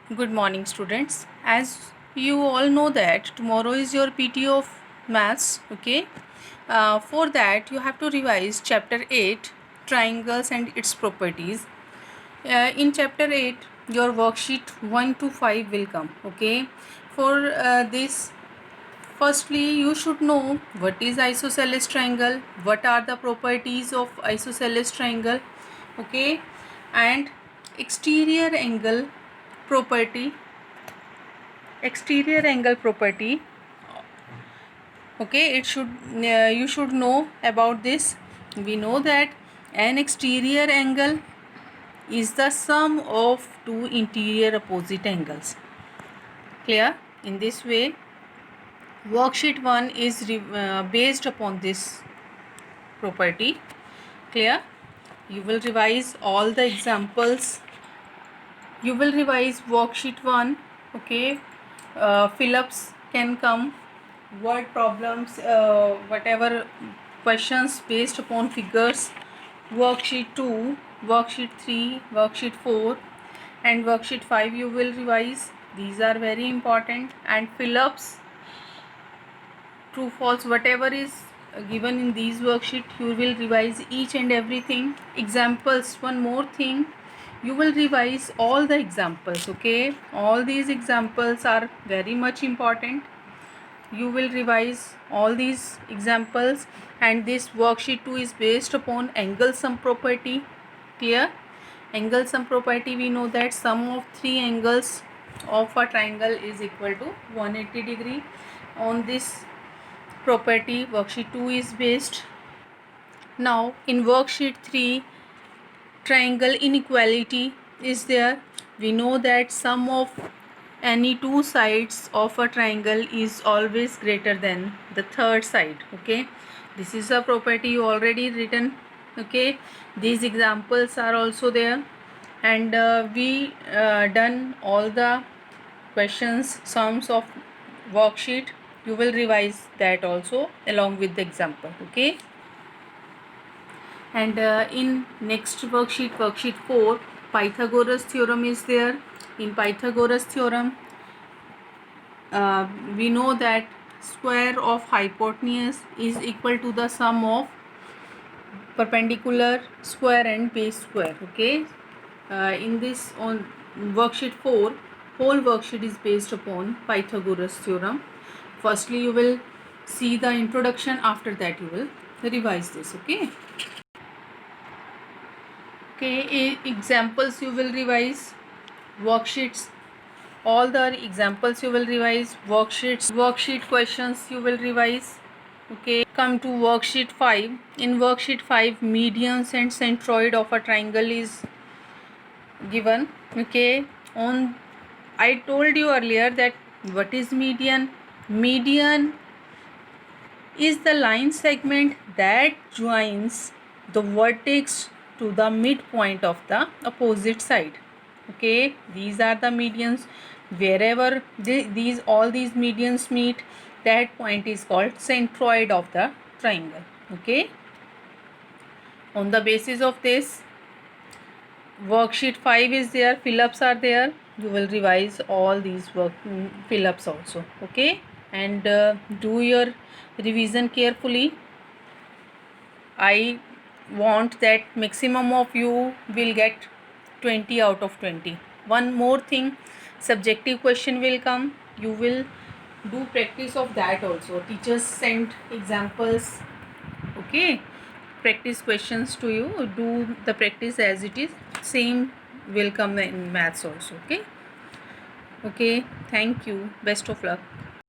Good morning, students. As you all know that tomorrow is your PT of maths, okay? For that, you have to revise chapter 8, triangles and its properties. In chapter 8, your worksheet 1 to 5 will come, okay? For this, firstly, you should know what is isosceles triangle, what are the properties of isosceles triangle, okay? And exterior angle property, exterior angle property, okay, it should you should know about this. We know that an exterior angle is the sum of two interior opposite angles. Clear? In this way, worksheet 1 is based upon this property. Clear? You will revise all the examples. You will revise worksheet 1, okay? Fill-ups can come, word problems, whatever questions based upon figures. Worksheet 2, worksheet 3, worksheet 4 and worksheet 5 you will revise. These are very important. And fill-ups, true false, whatever is given in these worksheet, you will revise each and everything. Examples, one more thing, you will revise all the examples, okay? All these examples are very much important. You will revise all these examples. And this worksheet 2 is based upon angle sum property. Clear? Angle sum property, we know that sum of three angles of a triangle is equal to 180 degree. On this property worksheet 2 is based. Now in worksheet 3, triangle inequality is there. We know that sum of any two sides of a triangle is always greater than the third side, okay? This is a property you already written, okay? These examples are also there. And we done all the questions, sums of worksheet. You will revise that also along with the example, okay? And in next worksheet, worksheet 4, Pythagoras theorem is there. In Pythagoras theorem, we know that square of hypotenuse is equal to the sum of perpendicular square and base square, okay? In this on worksheet 4, whole worksheet is based upon Pythagoras theorem. Firstly you will see the introduction, after that you will revise this, okay? Okay, examples you will revise, worksheets, all the examples you will revise, worksheet questions you will revise, okay? Come to worksheet 5. In worksheet 5, medians and centroid of a triangle is given, okay? On I told you earlier that what is median. Median is the line segment that joins the vertex to the midpoint of the opposite side, okay? These are the medians. Wherever these all these medians meet, that point is called centroid of the triangle, okay? On the basis of this, worksheet 5 is there, fill-ups are there. You will revise all these fill-ups also, okay? And do your revision carefully. I want that maximum of you will get 20 out of 20. One more thing, subjective question will come. You will do practice of that also. Teachers send examples, okay? Practice questions to you. Do the practice as it is. Same will come in maths also, okay? Okay, thank you. Best of luck.